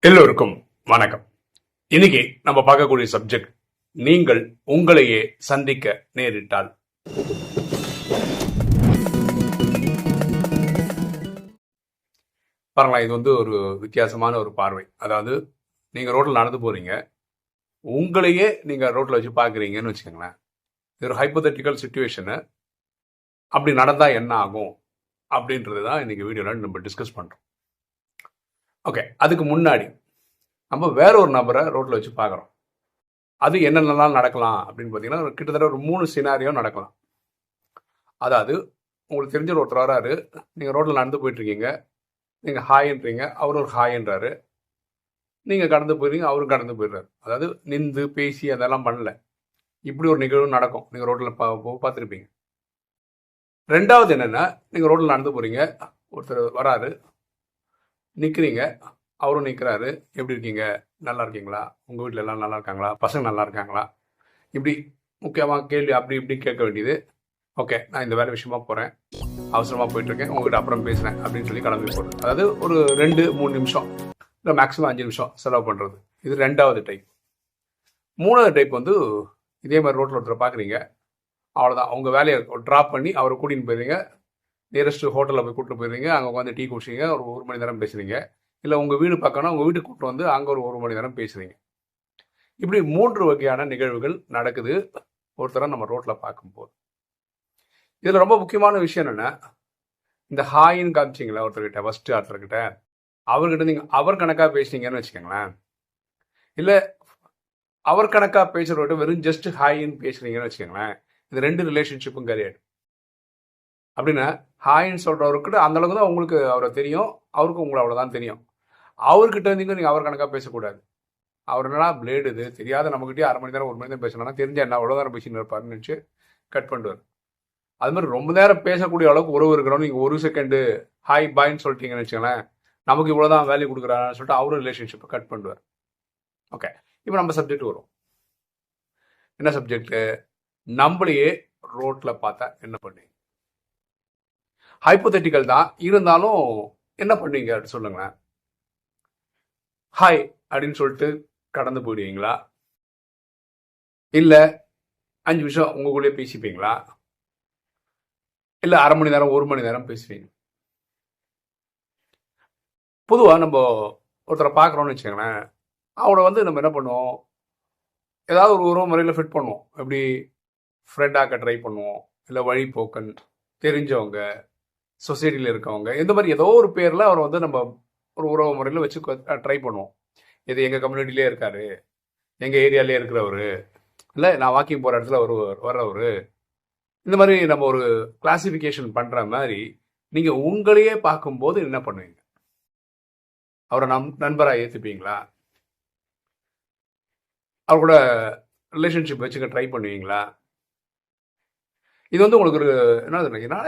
எல்லோருக்கும் வணக்கம். இன்னைக்கு நம்ம பார்க்கக்கூடிய சப்ஜெக்ட், நீங்கள் உங்களையே சந்திக்க நேரிட்டால். பாருங்களா, இது ஒரு வித்தியாசமான ஒரு பார்வை. அதாவது நீங்க ரோட்ல நடந்து போறீங்க, உங்களையே நீங்க ரோட்ல வச்சு பாக்குறீங்கன்னு வச்சுக்கோங்களேன். இது ஒரு ஹைப்போதெட்டிக்கல் சுச்சுவேஷனு. அப்படி நடந்தா என்ன ஆகும் அப்படின்றது தான் இன்னைக்கு வீடியோல நம்ம டிஸ்கஸ் பண்றோம். ஓகே, அதுக்கு முன்னாடி நம்ம வேற ஒரு நபரை ரோட்ல வச்சு பார்க்குறோம். அது என்னென்னலாம் நடக்கலாம் அப்படின்னு பார்த்தீங்கன்னா, கிட்டத்தட்ட ஒரு 3 சினாரியோ நடக்கலாம். அதாவது உங்களுக்கு தெரிஞ்ச ஒருத்தர் வராரு, நீங்கள் ரோட்டில் நடந்து போயிட்டுருக்கீங்க, நீங்கள் ஹாய்ன்றீங்க, அவர் ஒரு ஹாய்ன்றாரு, நீங்கள் கடந்து போயிடுறீங்க, அவரும் கடந்து போயிடுறாரு. அதாவது நின்று பேசி அதெல்லாம் பண்ணல. இப்படி ஒரு நிகழ்வு நடக்கும், நீங்கள் ரோட்டில் பார்த்துருப்பீங்க. ரெண்டாவது என்னென்னா, நீங்கள் ரோட்டில் நடந்து போகிறீங்க, ஒருத்தர் வராரு, நிற்கிறீங்க, அவரும் நிற்கிறாரு. எப்படி இருக்கீங்க, நல்லா இருக்கீங்களா, உங்கள் வீட்டில் எல்லாம் நல்லா இருக்காங்களா, பசங்க நல்லா இருக்காங்களா, இப்படி முக்கியமாக கேள்வி அப்படி இப்படி கேட்க வேண்டியது. ஓகே, நான் இந்த வேலை விஷயமா போகிறேன், அவசரமாக போயிட்டுருக்கேன், உங்கள்கிட்ட அப்புறம் பேசுகிறேன் அப்படின்னு சொல்லி கிளம்பி போகிறது. அதாவது ஒரு 2-3 நிமிஷம் இல்லை மேக்ஸிமம் 5 நிமிஷம் செலவு பண்ணுறது. இது ரெண்டாவது டைப். மூணாவது டைப் இதே மாதிரி ரோட்டில் ஒருத்தரை பார்க்குறீங்க, அவ்வளோதான், அவங்க வேலையை ட்ராப் பண்ணி அவரை கூட்டின்னு போயிடுறீங்க, நியரஸ்ட் ஹோட்டலில் போய் கூப்பிட்டு போயிடுறீங்க, அங்கே உட்காந்து டீ குடிச்சிங்க, ஒரு 1 மணி நேரம் பேசுகிறீங்க. இல்லை உங்கள் வீடு பார்க்கணும், உங்கள் வீட்டுக்கு கூப்பிட்டு அங்கே ஒரு 1 மணி நேரம் பேசுகிறீங்க. இப்படி 3 வகையான நிகழ்வுகள் நடக்குது ஒருத்தரை நம்ம ரோட்டில் பார்க்கும்போது. இதில் ரொம்ப முக்கியமான விஷயம் என்னென்னா, இந்த ஹாயின்னு காமிச்சிங்களா ஒருத்தர்கிட்ட, ஃபஸ்ட்டு ஒருத்தர்கிட்ட, அவர்கிட்ட நீங்கள் அவர் கணக்காக பேசுனீங்கன்னு வச்சுக்கோங்களேன். இல்லை அவர் கணக்காக பேசுகிறவர்கிட்ட வெறும் ஜஸ்ட் ஹாயின்னு பேசுகிறீங்கன்னு வச்சுக்கோங்களேன். இது 2 ரிலேஷன்ஷிப்பும் கிடையாது. அப்படின்னா ஹாயின்னு சொல்கிறவர்கிட்ட அந்தளவுக்கு தான் உங்களுக்கு அவரை தெரியும், அவருக்கும் உங்களை அவ்வளோதான் தெரியும். அவர்கிட்ட இருந்தீங்க நீங்கள் அவர் கணக்காக பேசக்கூடாது. அவர் என்னன்னா பிளேடு, இது தெரியாத நம்மகிட்டே 1/2 மணி நேரம் 1 மணி நேரம் பேசணும்னா தெரிஞ்ச என்ன அவ்வளோ நேரம் பேசின்னு இருப்பாருன்னு நினச்சி கட் பண்ணுவார். அது மாதிரி ரொம்ப நேரம் பேசக்கூடிய அளவுக்கு உறவு இருக்கிறோம். நீங்கள் 1 செகண்டு ஹாய் பாய்ன்னு சொல்லிட்டீங்கன்னு வச்சுக்கோங்களேன், நமக்கு இவ்வளோ தான் வேல்யூ கொடுக்குறாருன்னு சொல்லிட்டு அவரும் ரிலேஷன்ஷிப்பை கட் பண்ணுவார். ஓகே, இப்போ நம்ம சப்ஜெக்ட் வரும். என்ன சப்ஜெக்டு? நம்மளையே ரோட்டில் பார்த்தா என்ன பண்ணுவீங்க? ஹைப்போதெட்டிக்கல் தான் இருந்தாலும் என்ன பண்ணுவீங்க அப்படின்னு சொல்லுங்களேன். ஹாய் அப்படின்னு சொல்லிட்டு கடந்து போயிடுவீங்களா, இல்லை 5 நிமிஷம் உங்களுக்குள்ளே பேசிப்பீங்களா, இல்லை 1/2 மணி நேரம் 1 மணி நேரம் பேசுவீங்க? பொதுவாக நம்ம ஒருத்தரை பார்க்குறோன்னு வச்சுக்கோங்களேன், அவனை நம்ம என்ன பண்ணுவோம், ஏதாவது ஒரு உறவு முறையில் ஃபிட் பண்ணுவோம். எப்படி ஃப்ரெண்டாக்க ட்ரை பண்ணுவோம், இல்லை வழிபோக்கன், தெரிஞ்சவங்க, சொசைட்டியில் இருக்கவங்க, இந்த மாதிரி ஏதோ ஒரு பேரில் அவரை நம்ம ஒரு உறவு முறையில் வச்சு ட்ரை பண்ணுவோம். இது எங்கள் கம்யூனிட்டிலே இருக்காரு, எங்கள் ஏரியாலே இருக்கிறவர், இல்லை நான் வாக்கிங் போகிற இடத்துல வர்றவர், இந்த மாதிரி நம்ம ஒரு கிளாசிஃபிகேஷன் பண்ணுற மாதிரி நீங்கள் உங்களையே பார்க்கும்போது என்ன பண்ணுவீங்க? அவரை நண்பராக ஏற்றுப்பீங்களா? அவர் கூட ரிலேஷன்ஷிப் வச்சுக்க ட்ரை பண்ணுவீங்களா? இது உங்களுக்கு ஒரு என்ன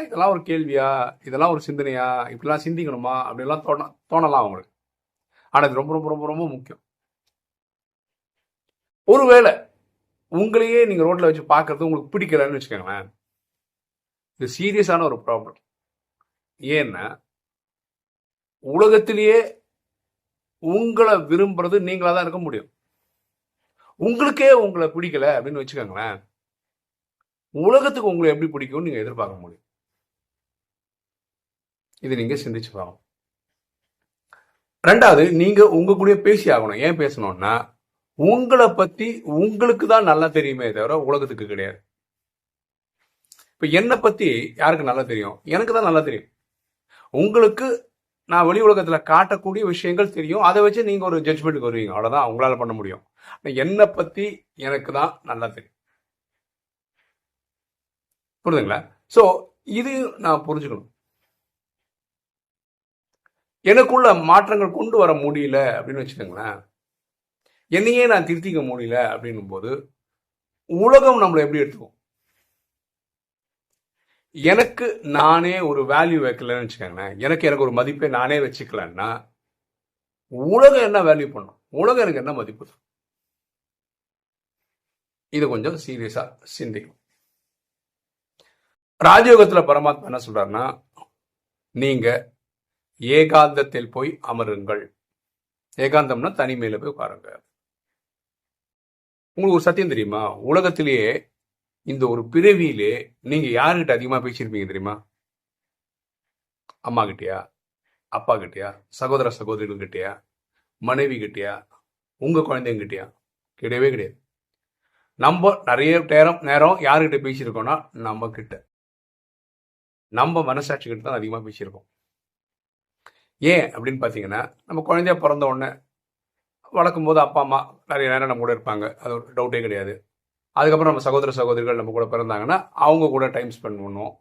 இதெல்லாம் ஒரு கேள்வியா, இதெல்லாம் ஒரு சிந்தனையா, இப்படிலாம் சிந்திக்கணுமா அப்படிலாம் தோணலாம் அவங்களுக்கு. ஆனால் இது ரொம்ப ரொம்ப ரொம்ப ரொம்ப முக்கியம். ஒருவேளை உங்களையே நீங்கள் ரோட்டில் வச்சு பார்க்கறது உங்களுக்கு பிடிக்கலன்னு வச்சுக்கோங்களேன், இது சீரியஸான ஒரு ப்ராப்ளம். ஏன்னா உலகத்திலேயே உங்களை விரும்புறது நீங்களாக தான் இருக்க முடியும். உங்களுக்கே உங்களை பிடிக்கல அப்படின்னு வச்சுக்கோங்களேன், உலகத்துக்கு உங்களை எப்படி பிடிக்கும்னு நீங்கள் எதிர்பார்க்க முடியும்? இது நீங்கள் சிந்திச்சு பார்க்கணும். ரெண்டாவது, நீங்கள் உங்க கூட பேசி ஆகணும். ஏன் பேசணும்னா, உங்களை பற்றி உங்களுக்கு தான் நல்லா தெரியுமே தவிர உலகத்துக்கு கிடையாது. இப்போ என்னை பற்றி யாருக்கு நல்லா தெரியும்? எனக்கு தான் நல்லா தெரியும். உங்களுக்கு நான் வெளி உலகத்தில் காட்டக்கூடிய விஷயங்கள் தெரியும், அதை வச்சு நீங்கள் ஒரு ஜட்ஜ்மெண்ட்டுக்கு வருவீங்க, அவ்வளோதான் உங்களால் பண்ண முடியும். என்னை பற்றி எனக்கு தான் நல்லா தெரியும். புரியுதுங்களா? ஸோ இது நான் புரிஞ்சுக்கணும். எனக்குள்ள மாற்றங்கள் கொண்டு வர முடியல அப்படின்னு வச்சுக்கோங்களேன், என்னையே நான் திருத்திக்க முடியல அப்படின்னும் போது உலகம் நம்மளை எப்படி எடுத்துக்கும்? எனக்கு நானே ஒரு வேல்யூ வைக்கலன்னு வச்சுக்கோங்களேன், எனக்கு ஒரு மதிப்பை நானே வச்சுக்கலன்னா உலகம் என்ன வேல்யூ பண்ணும்? உலகம் எனக்கு என்ன மதிப்பு? இது கொஞ்சம் சீரியஸா சிந்திக்கும். ராஜயோகத்துல பரமாத்மா என்ன சொல்றாருன்னா, நீங்க ஏகாந்தத்தில் போய் அமருங்கள், ஏகாந்தம்னா தனிமையில போய் உட்காருங்க. உங்களுக்கு ஒரு சத்தியம் தெரியுமா? உலகத்திலேயே இந்த ஒரு பிறவியிலே நீங்க யாருகிட்ட அதிகமா பேசியிருப்பீங்க தெரியுமா? அம்மா கிட்டயா, அப்பா கிட்டயா, சகோதர சகோதரிகள் கிட்டயா, மனைவி கிட்டயா, உங்க குழந்தைங்க கிட்டயா? கிடையவே கிடையாது. நம்ம நிறைய நேரம் யாருக்கிட்ட பேசியிருக்கோம்னா நம்ம கிட்ட, நம்ம மனசாட்சி கிட்ட தான் அதிகமாக பேசியிருக்கோம். ஏன் அப்படின்னு பார்த்தீங்கன்னா, நம்ம குழந்தைய பிறந்த உடனே வளர்க்கும் போது அப்பா அம்மா நிறைய நேரம் நம்ம கூட இருப்பாங்க, அது ஒரு டவுட்டே கிடையாது. அதுக்கப்புறம் நம்ம சகோதர சகோதரிகள் நம்ம கூட பிறந்தாங்கன்னா அவங்க கூட டைம் ஸ்பெண்ட் பண்ணுவோம்.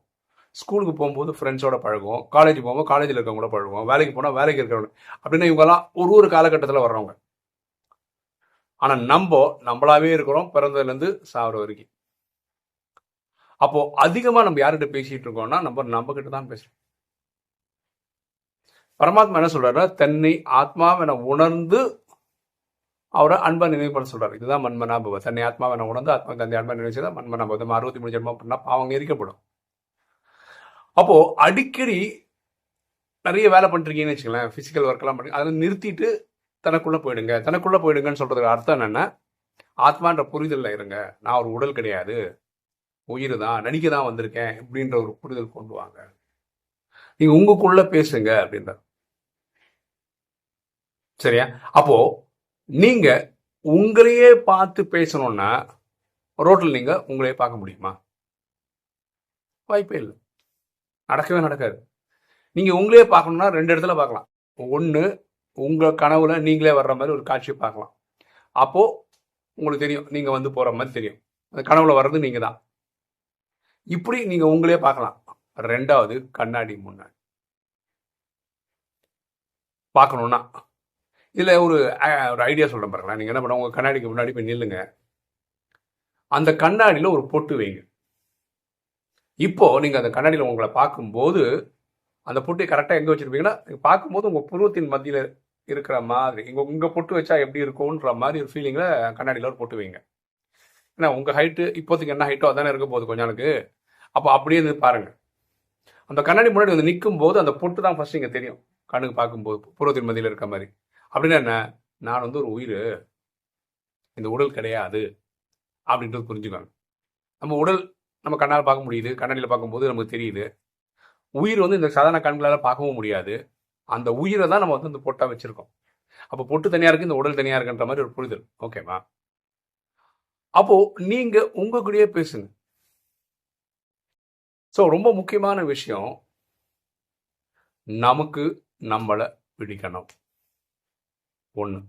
ஸ்கூலுக்கு போகும்போது ஃப்ரெண்ட்ஸோட பழகுவோம், காலேஜ் போகும்போது காலேஜில் இருக்கவங்க கூட பழகுவோம், வேலைக்கு போனால் வேலைக்கு இருக்கிறவங்க, அப்படின்னா இவங்கெல்லாம் ஒரு காலகட்டத்தில் வர்றவங்க. ஆனால் நம்மளாவே இருக்கிறோம் பிறந்ததுலேருந்து சாவர வரைக்கும். அப்போ அதிகமாக நம்ம யார்கிட்ட பேசிட்டு இருக்கோம்னா நம்ம கிட்ட தான் பேசுறோம். பரமாத்மா என்ன சொல்றாரு? தன்னை ஆத்மாவென உணர்ந்து அவரை அன்பா நினைவுபட சொல்றாரு. இதுதான் மன்மனாபவ. தன்னை ஆத்மாவென உணர்ந்து ஆத்மா தந்தை அன்பா நினைவு செய்தால் மன்மனாபவம். 63 ஜென்மம் பண்ணா அவங்க எரிக்கப்படும். அப்போ அடிக்கடி நிறைய வேலை பண்ணிருக்கீங்கன்னு வச்சுக்கலாம், பிசிக்கல் ஒர்க் எல்லாம் பண்ணி அதை நிறுத்திட்டு தனக்குள்ள போயிடுங்கன்னு சொல்றதுக்கு அர்த்தம் என்னன்னா, ஆத்மான்ற புரிதல்ல இருங்க. நான் ஒரு உடல் கிடையாது, உயிர் தான், நடிக்க தான் வந்திருக்கேன் அப்படின்ற ஒரு புரிதல் கொண்டு வாங்க. நீங்க உங்களுக்குள்ள பேசுங்க அப்படின்ற. சரியா? அப்போ நீங்க உங்களையே பார்த்து பேசணும்னா ரோட்ல நீங்க உங்களையே பார்க்க முடியுமா? வாய்ப்பே இல்லை, நடக்கவே நடக்காது. நீங்க உங்களையே பார்க்கணும்னா 2 இடத்துல பார்க்கலாம். ஒன்று, உங்க கனவுல நீங்களே வர்ற மாதிரி ஒரு காட்சியை பார்க்கலாம். அப்போ உங்களுக்கு தெரியும் நீங்க வந்து போற மாதிரி தெரியும், அந்த கனவுல வர்றது நீங்க தான். இப்படி நீங்க உங்களே பார்க்கலாம். 2வது, கண்ணாடி முன்னாடி பார்க்கணும்னா இதுல ஒரு ஐடியா சொல்றேன் பாருங்களேன். நீங்க என்ன பண்ண, உங்க கண்ணாடிக்கு முன்னாடி போய் நில்லுங்க. அந்த கண்ணாடியில ஒரு பொட்டு வைங்க. இப்போ நீங்க அந்த கண்ணாடியில உங்களை பார்க்கும்போது அந்த பொட்டை கரெக்டாக எங்கே வச்சிருப்பீங்கன்னா, பார்க்கும்போது உங்கள் புருவத்தின் மத்தியில் இருக்கிற மாதிரி, இங்கே பொட்டு வச்சா எப்படி இருக்கும்ன்ற மாதிரி ஒரு ஃபீலிங்கில் கண்ணாடியில் ஒரு பொட்டு வைங்க. ஏன்னா உங்கள் ஹைட்டு இப்போதைக்கு என்ன ஹைட்டோ அதானே இருக்க போகுது கொஞ்ச நாளுக்கு. அப்போ அப்படியே இருந்து பாருங்க. அந்த கண்ணாடி முன்னாடி வந்து நிற்கும் போது அந்த பொட்டு தான் ஃபர்ஸ்ட் இங்கே தெரியும், கண்ணுக்கு பார்க்கும்போது புருவத்தின் மத்தியில் இருக்க மாதிரி. அப்படின்னா என்ன, நான் வந்து ஒரு உயிர், இந்த உடல் கிடையாது அப்படின்றது புரிஞ்சுக்கோங்க. நம்ம உடல் நம்ம கண்ணால் பார்க்க முடியுது, கண்ணாடியில் பார்க்கும்போது நமக்கு தெரியுது. உயிர் வந்து இந்த சாதாரண கண்களால் பார்க்கவும் முடியாது. அந்த உயிரை தான் நம்ம வந்து இந்த பொட்டா வச்சிருக்கோம். அப்போ பொட்டு தனியா இருக்கு, இந்த உடல் தனியா இருக்குன்ற மாதிரி ஒரு புரிதல். ஓகேவா? அப்போ நீங்க உங்க கூடயே பேசுங்க. ஸோ ரொம்ப முக்கியமான விஷயம், நமக்கு நம்மளை பிடிக்கணும். ஒன்று,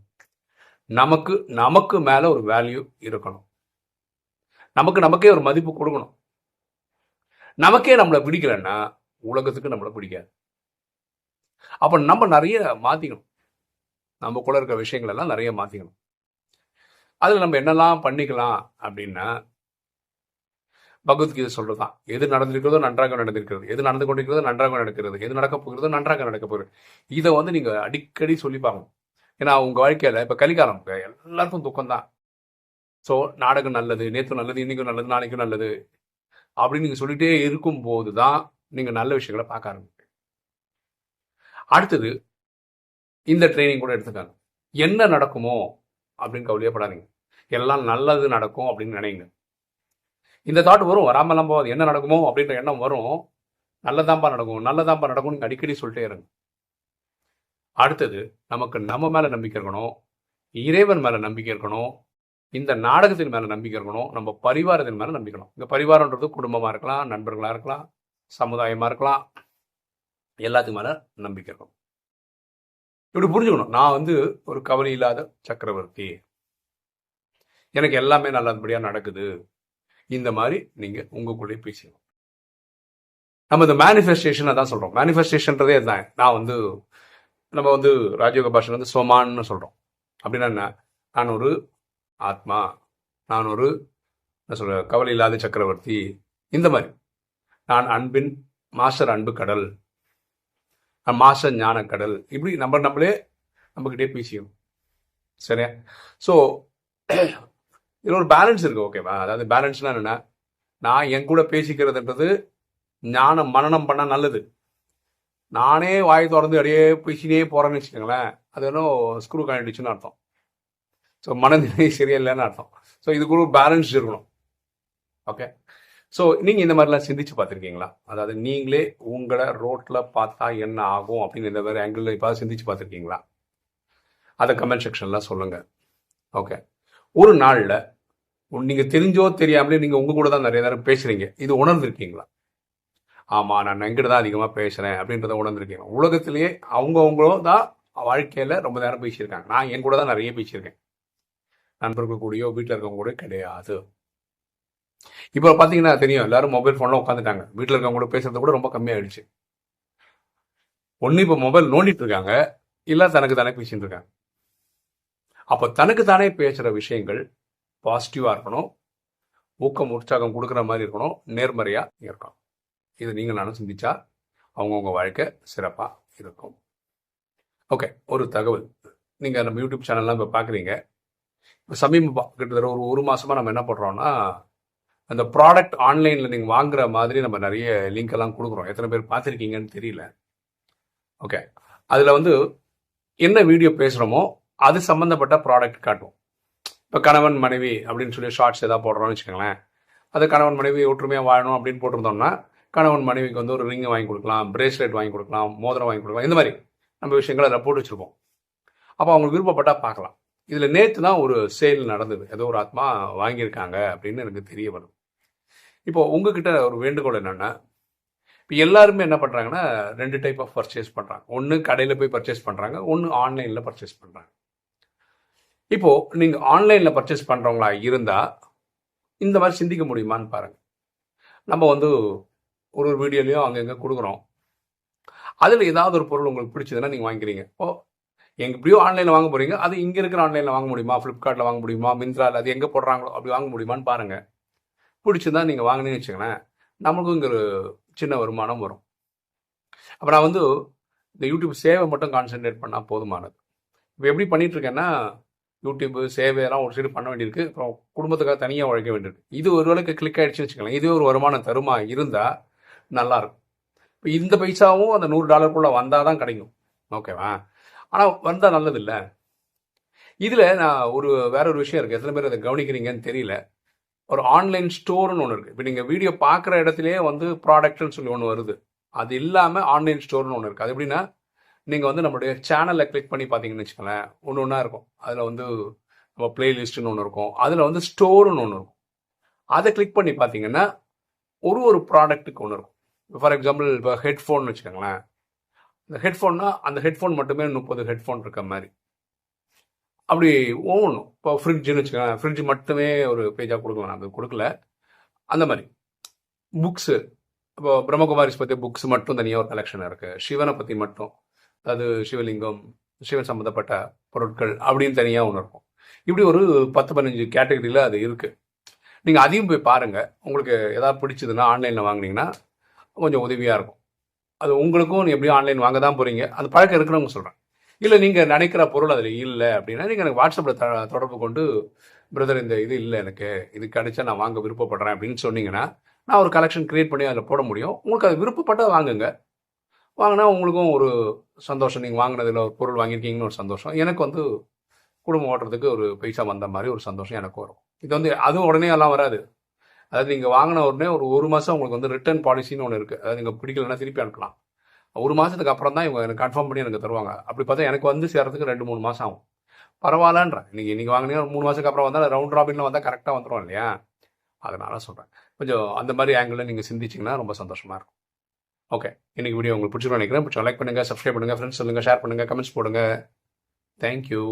நமக்கு மேல ஒரு வேல்யூ இருக்கணும். நமக்கே ஒரு மதிப்பு கொடுக்கணும். நமக்கே நம்மளை பிடிக்கலன்னா உலகத்துக்கு நம்மளை பிடிக்காது. அப்ப நம்ம நிறைய மாத்திக்கணும். நமக்குள்ள இருக்க விஷயங்கள் எல்லாம் நிறைய மாத்திக்கணும். அதுல நம்ம என்னெல்லாம் பண்ணிக்கலாம் அப்படின்னா, பகவத்கீதை சொல்றதுதான், எது நடந்திருக்கிறதோ நன்றாக நடந்திருக்கிறது, எது நடந்து கொண்டிருக்கிறதோ நன்றாக நடக்கிறது, எது நடக்க போகிறதோ நன்றாக நடக்க போகிறது. இதை வந்து நீங்க அடிக்கடி சொல்லி பார்க்கணும். ஏன்னா உங்க வாழ்க்கையில இப்ப கலிகாலம், எல்லாருக்கும் துக்கம் தான். ஸோ நாடகம் நல்லது, நேற்று நல்லது, இன்னைக்கும் நல்லது, நாளைக்கும் நல்லது அப்படின்னு நீங்க சொல்லிட்டே இருக்கும் போதுதான் நீங்க நல்ல விஷயங்களை பார்க்க ஆரம்பிப்பீங்க. அடுத்தது, இந்த ட்ரைனிங் கூட எடுத்துக்காங்க. என்ன நடக்குமோ அப்படின்னு கவலையப்படாதீங்க, எல்லாம் நல்லது நடக்கும் அப்படின்னு நினைங்க. இந்த தாட் வரும், வராமலாம் போகாது. என்ன நடக்குமோ அப்படின்ற எண்ணம் வரும், நல்லதாம்பா நடக்கும் அடிக்கடி சொல்லிட்டே இருங்க. அடுத்தது, நமக்கு நம்ம மேல நம்பிக்கை இருக்கணும், இறைவன் மேல நம்பிக்கை இருக்கணும், இந்த நாடகத்தின் மேல நம்பிக்கை இருக்கணும், நம்ம பரிவாரத்தின் மேல நம்பிக்கணும். இந்த பரிவாரம்ன்றது குடும்பமா இருக்கலாம், நண்பர்களா இருக்கலாம், சமுதாயமா இருக்கலாம், எல்லாத்துக்கு மேல நம்பிக்கை இருக்கணும். இப்படி புரிஞ்சுக்கணும், நான் வந்து ஒரு கவலை இல்லாத சக்கரவர்த்தி, எனக்கு எல்லாமே நல்லபடியா நடக்குது. இந்த மாதிரி நீங்க உங்களுக்குள்ளே பேசணும். நம்ம இந்த மேனிஃபெஸ்டேஷன் தான் சொல்றோம். மேனிஃபெஸ்டேஷன்றதே அதுதான். நம்ம வந்து ராஜயோக பாஷையில் வந்து சோமான்னு சொல்றோம். அப்படின்னா என்ன, நான் ஒரு ஆத்மா, நான் ஒரு என்ன சொல்ற கவலை இல்லாத சக்கரவர்த்தி, இந்த மாதிரி நான் அன்பின் மாஸ்டர், அன்பு கடல், மாஸ்டர் ஞான கடல், இப்படி நம்மளே நம்மகிட்டே பேசிக்கணும். சரியா? ஸோ இதில் ஒரு பேலன்ஸ் இருக்கு. ஓகேவா? அதாவது பேலன்ஸ்னா என்னன்னா, நான் என் கூட பேசிக்கிறதுன்றது ஞானம் மனனம் பண்ண நல்லது. நானே வாய் திறந்து அப்படியே பேசினே போறேன்னு வச்சுக்கோங்களேன், அது இன்னும் ஸ்க்ரூ கழட்டிச்சுன்னு அர்த்தம். ஸோ மனநிலை சரியில்லைன்னு அர்த்தம். ஸோ இதுக்கு ஒரு பேலன்ஸ் இருக்கணும். ஓகே. ஸோ நீங்கள் இந்த மாதிரிலாம் சிந்திச்சு பார்த்துருக்கீங்களா? அதாவது நீங்களே உங்களை ரோட்டில் பார்த்தா என்ன ஆகும் அப்படின்னு இந்த மாதிரி ஆங்கிளில் இப்போ சிந்திச்சு பார்த்துருக்கீங்களா? அதை கமெண்ட் செக்ஷனில் சொல்லுங்கள். ஓகே. ஒரு நாளில் நீங்கள் தெரிஞ்சோ தெரியாமலே நீங்கள் உங்கள் கூட தான் நிறைய நேரம் பேசுகிறீங்க. இது உணர்ந்துருக்கீங்களா? ஆமாம், நான் எங்கிட்ட தான் அதிகமாக பேசுகிறேன் அப்படின்றத உணர்ந்துருக்கீங்க. உலகத்திலேயே அவங்கவுங்களும் தான் வாழ்க்கையில் ரொம்ப நேரம் பேசியிருக்காங்க. நான் என் கூட தான் நிறைய பேசியிருக்கேன். நண்பர்கள் கூடயோ வீட்டில் இருக்கவங்க கூட கிடையாது. இப்போ பார்த்தீங்கன்னா தெரியும், எல்லாரும் மொபைல் ஃபோனில் உட்காந்துட்டாங்க. வீட்டில் இருக்கவங்க கூட பேசுறது கூட ரொம்ப கம்மியாயிடுச்சு. ஒன்று இப்போ மொபைல் நோண்டிட்டு இருக்காங்க, இல்லை தனக்கு தானே பேசிட்டு இருக்காங்க. அப்போ தனக்கு தானே பேசுகிற விஷயங்கள் பாசிட்டிவாக இருக்கணும், ஊக்கம் உற்சாகம் கொடுக்குற மாதிரி இருக்கணும், நேர்மறையாக இருக்கணும். இது நீங்கள் நானும் சிந்திச்சா அவங்கவுங்க வாழ்க்கை சிறப்பாக இருக்கும். ஓகே. ஒரு தகவல், நீங்கள் நம்ம யூடியூப் சேனல்லாம் இப்போ பார்க்குறீங்க. இப்போ சமீபமாக கிட்டத்தட்ட ஒரு மாதமாக நம்ம என்ன பண்ணுறோம்னா, அந்த ப்ராடக்ட் ஆன்லைனில் நீங்கள் வாங்குற மாதிரி நம்ம நிறைய லிங்க் எல்லாம் கொடுக்குறோம். எத்தனை பேர் பார்த்துருக்கீங்கன்னு தெரியல. ஓகே. அதில் வந்து என்ன வீடியோ பேசுகிறோமோ அது சம்மந்தப்பட்ட ப்ராடக்ட் காட்டும். இப்போ கணவன் மனைவி அப்படின்னு சொல்லி ஷார்ட்ஸ் எதாவது போடுறோம்னு வச்சுக்கோங்களேன். அது கணவன் மனைவி ஒற்றுமையாக வாழணும் அப்படின்னு போட்டிருந்தோம்னா, கணவன் மனைவிக்கு வந்து ஒரு ரிங்கை வாங்கி கொடுக்கலாம், பிரேஸ்லெட் வாங்கி கொடுக்கலாம், மோதிரம் வாங்கி கொடுக்கலாம். இந்த மாதிரி நம்ம விஷயங்களை அதில் போட்டு வச்சுருப்போம். அப்போ அவங்களுக்கு விருப்பப்பட்டால் பார்க்கலாம். இதில் நேற்று தான் ஒரு சேல் நடந்தது. ஏதோ ஒரு ஆத்மா வாங்கியிருக்காங்க அப்படின்னு எனக்கு தெரிய வருது. இப்போ உங்ககிட்ட ஒரு வேண்டுகோள் என்னென்னா, இப்போ எல்லாருமே என்ன பண்ணுறாங்கன்னா 2 டைப் ஆஃப் பர்ச்சேஸ் பண்ணுறாங்க. ஒன்று கடையில் போய் பர்ச்சேஸ் பண்ணுறாங்க, ஒன்று ஆன்லைனில் பர்ச்சேஸ் பண்ணுறாங்க. இப்போது நீங்கள் ஆன்லைனில் பர்ச்சேஸ் பண்ணுறவங்களா இருந்தால் இந்த மாதிரி சிந்திக்க முடியுமான்னு பாருங்கள். நம்ம வந்து ஒரு வீடியோலையும் அங்கங்கே கொடுக்குறோம். அதில் ஏதாவது ஒரு பொருள் உங்களுக்கு பிடிச்சதுன்னா நீங்கள் வாங்கிக்கிறீங்க. எங்கே எப்படியோ ஆன்லைனில் வாங்க போகிறீங்க, அது இங்கே இருக்கிற ஆன்லைனில் வாங்க முடியுமா, ஃப்ளிப்கார்ட்டில் வாங்க முடியுமா, மிந்த்ராவில் அது எங்கே போடுறாங்களோ அப்படி வாங்க முடியுமான்னு பாருங்கள். பிடிச்சிருந்தா நீங்கள் வாங்கினீங்கன்னு வச்சுக்கோங்களேன், நம்மளுக்கும் இங்கே ஒரு சின்ன வருமானம் வரும். அப்போ நான் வந்து இந்த யூடியூப் சேவை மட்டும் கான்சென்ட்ரேட் பண்ணால் போதுமானது. இப்போ எப்படி பண்ணிகிட்ருக்கேன்னா, யூடியூப்பு சேவையெல்லாம் ஒரு சைடு பண்ண வேண்டியிருக்கு, அப்புறம் குடும்பத்துக்காக தனியாக உழைக்க வேண்டியிருக்கு. இது ஒரு வேளைக்கு கிளிக் ஆகிடுச்சுன்னு வச்சுக்கலாம், இதுவே ஒரு வருமானம் தருமா இருந்தால் நல்லாயிருக்கும். இப்போ இந்த பைசாவும் அந்த $100 வந்தால் தான் கிடைக்கும். ஓகேவா? ஆனால் வந்தால் நல்லது இல்லை. இதில் நான் வேற ஒரு விஷயம் இருக்குது, எத்தனை பேர் அதை கவனிக்கிறீங்கன்னு தெரியல. ஒரு ஆன்லைன் ஸ்டோர்னு ஒன்று இருக்குது. இப்போ நீங்கள் வீடியோ பார்க்குற இடத்துலையே வந்து ப்ராடக்ட்னு சொல்லி ஒன்று வருது. அது இல்லாமல் ஆன்லைன் ஸ்டோர்னு ஒன்று இருக்குது. அது எப்படின்னா, நீங்கள் வந்து நம்மளுடைய சேனலில் கிளிக் பண்ணி பார்த்தீங்கன்னு வச்சுக்கோங்களேன், ஒன்று ஒன்றா இருக்கும். அதில் வந்து நம்ம பிளேலிஸ்ட்டுன்னு ஒன்று இருக்கும், அதில் வந்து ஸ்டோர்னு ஒன்று இருக்கும். அதை கிளிக் பண்ணி பார்த்தீங்கன்னா ஒரு ப்ராடக்ட்டுக்கு ஒன்று இருக்கும். ஃபார் எக்ஸாம்பிள் இப்போ ஹெட்ஃபோன் வச்சுக்கோங்களேன். இந்த ஹெட்ஃபோன்னா அந்த ஹெட்ஃபோன் மட்டுமே 30 ஹெட்ஃபோன் இருக்க மாதிரி அப்படி ஒவ்வொன்றும். இப்போ ஃப்ரிட்ஜுன்னு வச்சுக்கோங்களேன், ஃப்ரிட்ஜ் மட்டுமே ஒரு பேஜாக கொடுக்கலாம், அது கொடுக்கல. அந்த மாதிரி புக்ஸு, இப்போ பிரம்மகுமாரிஸ் பற்றி புக்ஸ் மட்டும் தனியாக ஒரு கலெக்ஷன் இருக்குது. சிவனை பற்றி மட்டும், அதாவது சிவலிங்கம், சிவன் சம்மந்தப்பட்ட பொருட்கள் அப்படின்னு தனியாக ஒன்று இருக்கும். இப்படி ஒரு 10-15 கேட்டகரியில் அது இருக்குது. நீங்கள் அதையும் போய் பாருங்கள். உங்களுக்கு எதாவது பிடிச்சதுன்னா ஆன்லைனில் வாங்கினீங்கன்னா கொஞ்சம் உதவியாக இருக்கும். அது உங்களுக்கும் எப்படியும் ஆன்லைன் வாங்க தான் போகிறீங்க, அந்த பழக்கம் இருக்கிறவங்க சொல்கிறேன். இல்லை நீங்கள் நினைக்கிற பொருள் அதில் இல்லை அப்படின்னா நீங்கள் எனக்கு வாட்ஸ்அப்பில் தொடர்பு கொண்டு, பிரதர் இந்த இது இல்லை, எனக்கு இது கிடைச்சா நான் வாங்க விருப்பப்படுறேன் அப்படின்னு சொன்னீங்கன்னா நான் ஒரு கலெக்ஷன் க்ரியேட் பண்ணி அதில் போட முடியும். உங்களுக்கு அது விருப்பப்பட்டால் வாங்குங்க. வாங்கினா உங்களுக்கும் ஒரு சந்தோஷம், நீங்கள் வாங்கினதில் ஒரு பொருள் வாங்கியிருக்கீங்கன்னு ஒரு சந்தோஷம். எனக்கு வந்து குடும்பம் ஓட்டுறதுக்கு ஒரு பைசா வந்த மாதிரி ஒரு சந்தோஷம் எனக்கு வரும். இது வந்து அதுவும் உடனே எல்லாம் வராது. அதாவது நீங்கள் வாங்கின உடனே ஒரு மாதம் உங்களுக்கு வந்து ரிட்டர்ன் பாலிசின்னு ஒன்று இருக்குது. அதாவது நீங்கள் பிடிக்கலன்னா திருப்பி அனுப்பலாம். ஒரு மாதத்துக்கு அப்புறம் தான் இவங்க எனக்கு கன்ஃபார்ம் பண்ணி எனக்கு தருவாங்க. அப்படி பார்த்தா எனக்கு வந்து சேர்றதுக்கு 2-3 மாதம் ஆகும். பரவாயில்லன்றேன். நீங்கள் வாங்கினீங்க 3 மாதத்துக்கு அப்புறம் வந்தால் ரவுண்ட் ராபின்ல வந்தால் கரெக்டாக வந்துடும் இல்லையா? அதனால சொல்கிறேன், கொஞ்சம் அந்த மாதிரி ஆங்கிளில் நீங்கள் சிந்திச்சிங்கன்னா ரொம்ப சந்தோஷமாக இருக்கும். ஓகே, இன்னைக்கு வீடியோ உங்களுக்கு பிடிச்சிருன்னு நினைக்கிறேன். பிடிச்சா லைக் பண்ணுங்கள், சப்ஸ்கிரைப் பண்ணுங்கள், ஃப்ரெண்ட்ஸ் சொல்லுங்கள், ஷேர் பண்ணுங்கள், கமெண்ட்ஸ் போடுங்க. தேங்க்யூ.